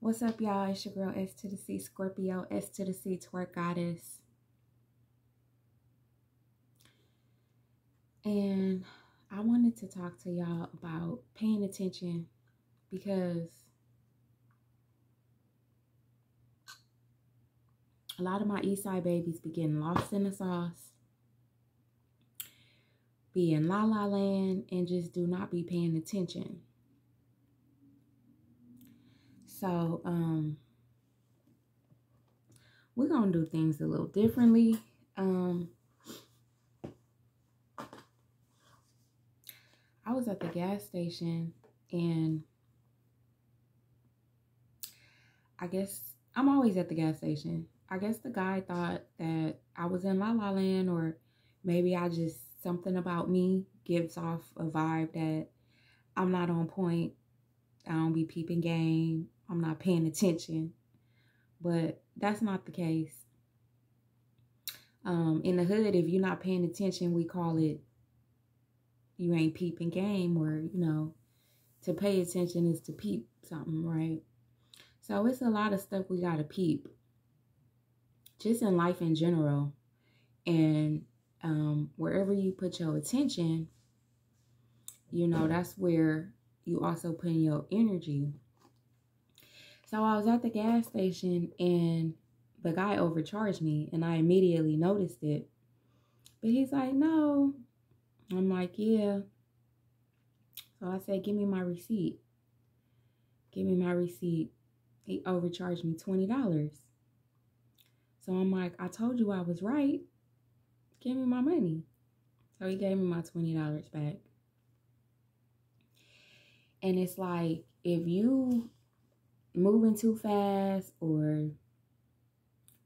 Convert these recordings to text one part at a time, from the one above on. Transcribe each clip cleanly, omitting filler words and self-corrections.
What's up, y'all? It's your girl S to the C Scorpio, S to the C Twerk Goddess. And I wanted to talk to y'all about paying attention because a lot of my Eastside babies be getting lost in the sauce, be in la la land, and just do not be paying attention. So, we're going to do things a little differently. I was at the gas station and I guess I'm always at the gas station. I guess the guy thought that I was in La La Land, or maybe something about me gives off a vibe that I'm not on point. I don't be peeping game. I'm not paying attention. But that's not the case. In the hood, if you're not paying attention, we call it you ain't peeping game, or, to pay attention is to peep something, right? So it's a lot of stuff we got to peep, just in life in general. And wherever you put your attention, that's where you also put in your energy. So I was at the gas station and the guy overcharged me and I immediately noticed it. But he's like, no. I'm like, yeah. So I said, give me my receipt. Give me my receipt. He overcharged me $20. So I'm like, I told you I was right. Give me my money. So he gave me my $20 back. And it's like, if you moving too fast or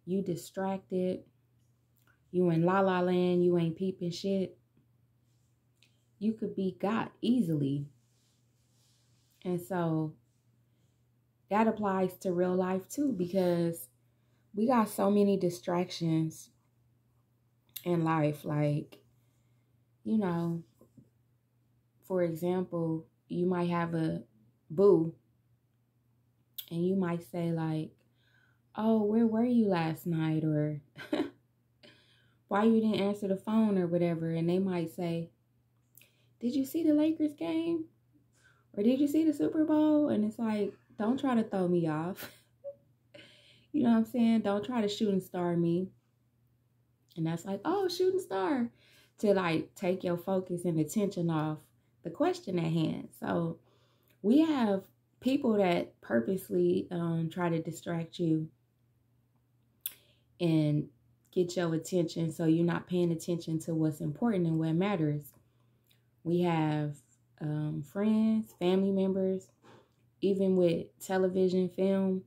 you distracted, you in La La Land, you ain't peeping shit, you could be got easily. And so that applies to real life too, because we got so many distractions in life. Like, for example, you might have a boo and you might say like, oh, where were you last night? Or why you didn't answer the phone or whatever. And they might say, did you see the Lakers game? Or did you see the Super Bowl? And it's like, don't try to throw me off. You know what I'm saying? Don't try to shooting star me. And that's like, oh, shooting star. To like take your focus and attention off the question at hand. So we have people that purposely try to distract you and get your attention so you're not paying attention to what's important and what matters. We have friends, family members, even with television, film,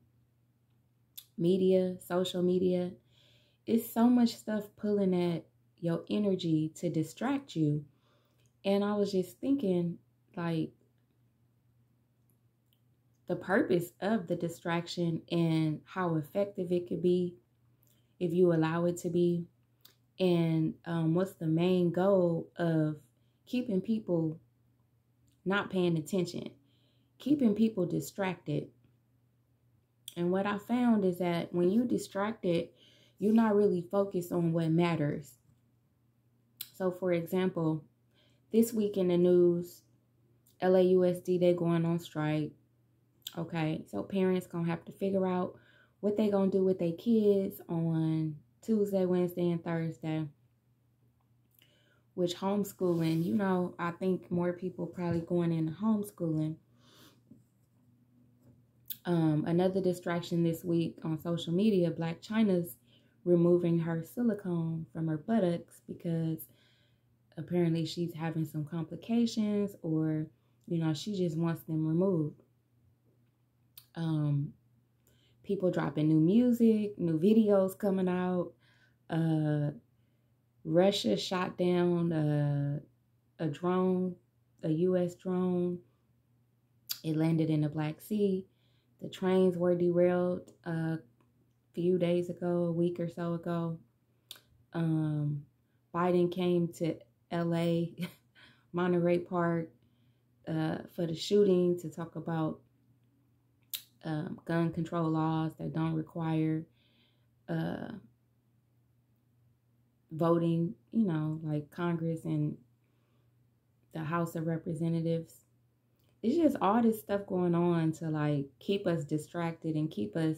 media, social media. It's so much stuff pulling at your energy to distract you. And I was just thinking, like, the purpose of the distraction and how effective it could be if you allow it to be. And what's the main goal of keeping people not paying attention, keeping people distracted. And what I found is that when you distracted, you're not really focused on what matters. So for example, this week in the news, LAUSD, they're going on strike. Okay, so parents gonna have to figure out what they gonna do with their kids on Tuesday, Wednesday, and Thursday. Which homeschooling, I think more people probably going into homeschooling. Another distraction this week on social media, Black China's removing her silicone from her buttocks because apparently she's having some complications, or, she just wants them removed. People dropping new music, new videos coming out. Russia shot down a drone, a U.S. drone. It landed in the Black Sea. The trains were derailed a few days ago, a week or so ago. Biden came to L.A., Monterey Park, for the shooting to talk about gun control laws that don't require voting, you know, like Congress and the House of Representatives. It's just all this stuff going on to like keep us distracted and keep us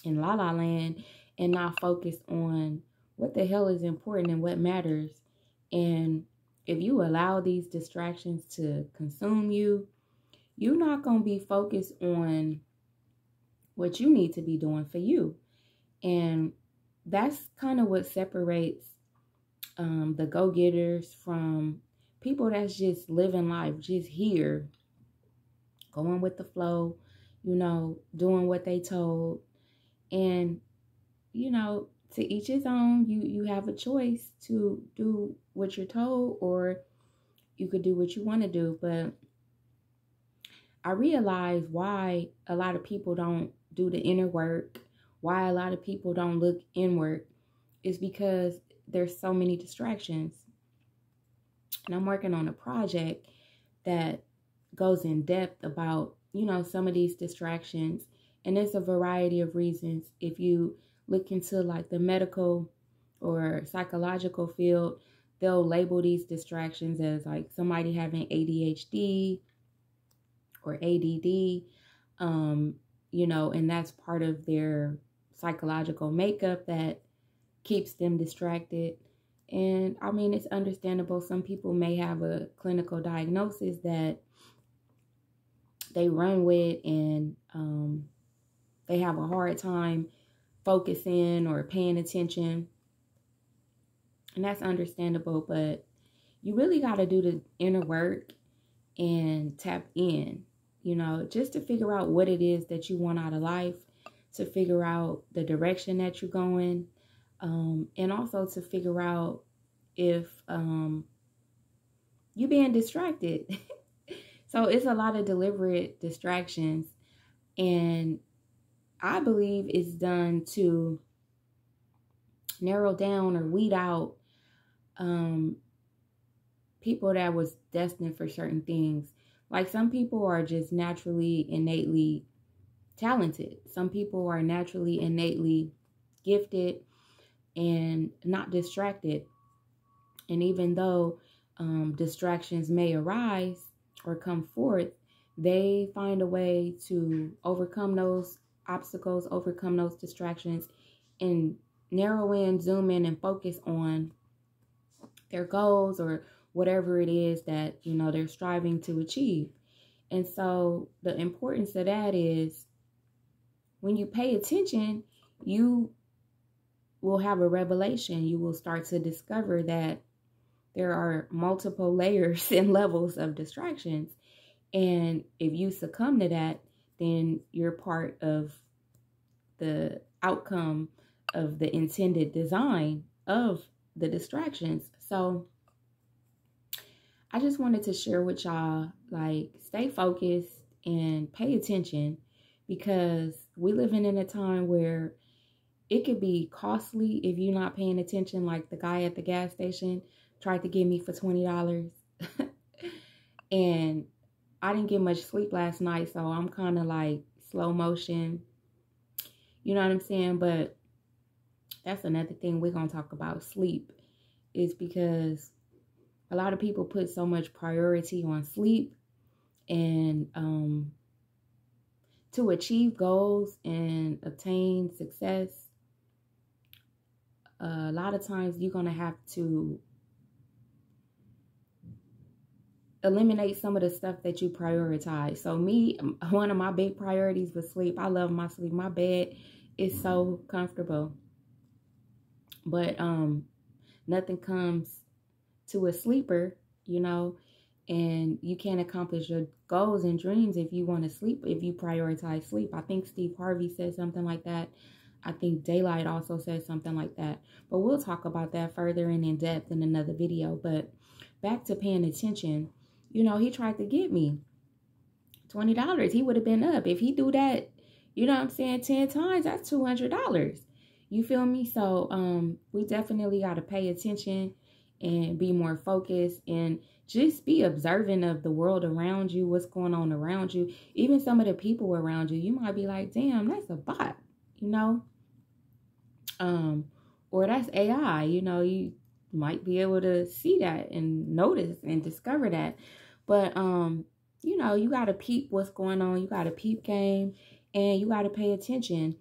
in la la land and not focused on what the hell is important and what matters. And if you allow these distractions to consume you, you're not going to be focused on what you need to be doing for you. And that's kind of what separates the go-getters from people that's just living life, just here, going with the flow, you know, doing what they told. And, you know, to each his own. You have a choice to do what you're told, or you could do what you want to do. But I realize why a lot of people don't do the inner work, why a lot of people don't look inward, is because there's so many distractions. And I'm working on a project that goes in depth about, you know, some of these distractions. And there's a variety of reasons. If you look into like the medical or psychological field, they'll label these distractions as like somebody having ADHD or ADD, you know, and that's part of their psychological makeup that keeps them distracted. And I mean, it's understandable. Some people may have a clinical diagnosis that they run with, and they have a hard time focusing or paying attention. And that's understandable, but you really got to do the inner work and tap in, you know, just to figure out what it is that you want out of life, to figure out the direction that you're going, and also to figure out if you're being distracted. So it's a lot of deliberate distractions, and I believe it's done to narrow down or weed out people that was destined for certain things. Like some people are just naturally, innately talented. Some people are naturally, innately gifted and not distracted. And even though distractions may arise or come forth, they find a way to overcome those obstacles, overcome those distractions, and narrow in, zoom in, and focus on their goals or whatever it is that, you know, they're striving to achieve. And so the importance of that is when you pay attention, you will have a revelation. You will start to discover that there are multiple layers and levels of distractions. And if you succumb to that, then you're part of the outcome of the intended design of the distractions. So I just wanted to share with y'all, like, stay focused and pay attention, because we're living in a time where it could be costly if you're not paying attention. Like the guy at the gas station tried to get me for $20 and I didn't get much sleep last night, so I'm kind of like slow motion, you know what I'm saying? But that's another thing we're going to talk about, sleep, is because a lot of people put so much priority on sleep, and to achieve goals and obtain success, a lot of times you're going to have to eliminate some of the stuff that you prioritize. So me, one of my big priorities was sleep. I love my sleep. My bed is so comfortable. But nothing comes to a sleeper, you know, and you can't accomplish your goals and dreams if you want to sleep, if you prioritize sleep. I think Steve Harvey said something like that. I think Daylight also said something like that. But we'll talk about that further and in depth in another video. But back to paying attention, you know, he tried to get me $20. He would have been up. If he do that, you know what I'm saying, 10 times, that's $200. You feel me? So we definitely got to pay attention and be more focused, and just be observant of the world around you, what's going on around you. Even some of the people around you, you might be like, damn, that's a bot, you know? Or that's AI, you know, you might be able to see that and notice and discover that. But, you know, you got to peep what's going on. You got to peep game, and you got to pay attention,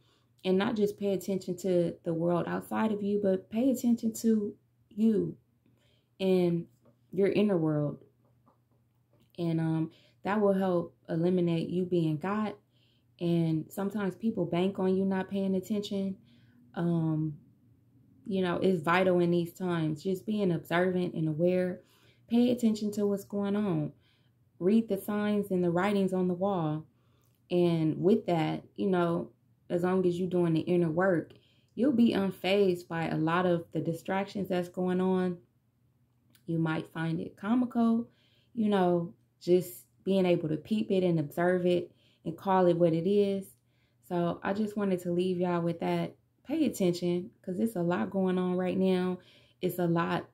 and not just pay attention to the world outside of you, but pay attention to you and your inner world. And that will help eliminate you being got. And sometimes people bank on you not paying attention. You know, it's vital in these times. Just being observant and aware. Pay attention to what's going on. Read the signs and the writings on the wall. And with that, you know, as long as you're doing the inner work, you'll be unfazed by a lot of the distractions that's going on. You might find it comical, you know, just being able to peep it and observe it and call it what it is. So I just wanted to leave y'all with that. Pay attention, because it's a lot going on right now. It's a lot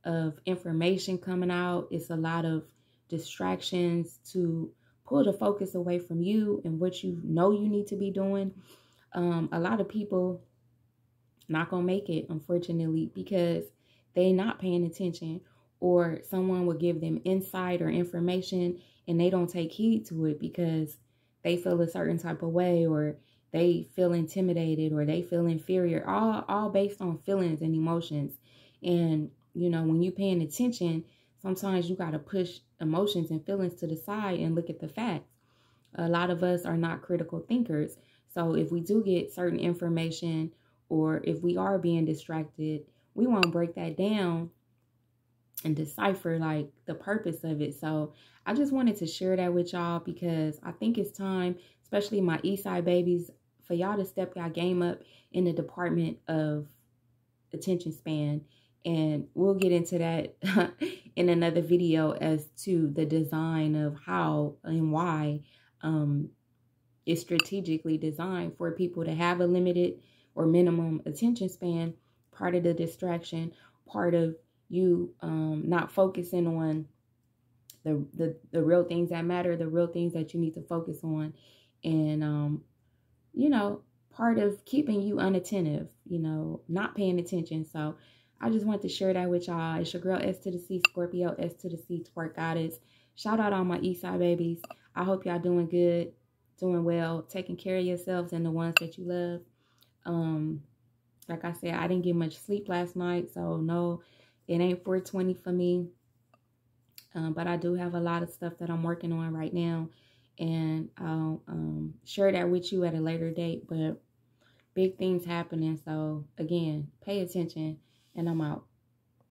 of information coming out. It's a lot of distractions to pull the focus away from you and what you know you need to be doing. A lot of people not gonna make it, unfortunately, because they not paying attention, or someone will give them insight or information and they don't take heed to it because they feel a certain type of way, or they feel intimidated, or they feel inferior, all based on feelings and emotions. And, you know, when you're paying attention, sometimes you got to push emotions and feelings to the side and look at the facts. A lot of us are not critical thinkers. So if we do get certain information, or if we are being distracted, we want to break that down and decipher like the purpose of it. So I just wanted to share that with y'all, because I think it's time, especially my Eastside babies, for y'all to step y'all game up in the department of attention span. And we'll get into that in another video as to the design of how and why it's strategically designed for people to have a limited or minimum attention span. Part of the distraction, part of you not focusing on the real things that matter, the real things that you need to focus on. And you know, part of keeping you unattentive, you know, not paying attention. So I just want to share that with y'all. It's your girl, S to the C, Scorpio, S to the C, Twerk Goddess. Shout out all my Eastside babies. I hope y'all doing good, doing well, taking care of yourselves and the ones that you love. Like I said, I didn't get much sleep last night, so no, it ain't 420 for me. But I do have a lot of stuff that I'm working on right now, and I'll share that with you at a later date. But big things happening, so again, pay attention, and I'm out.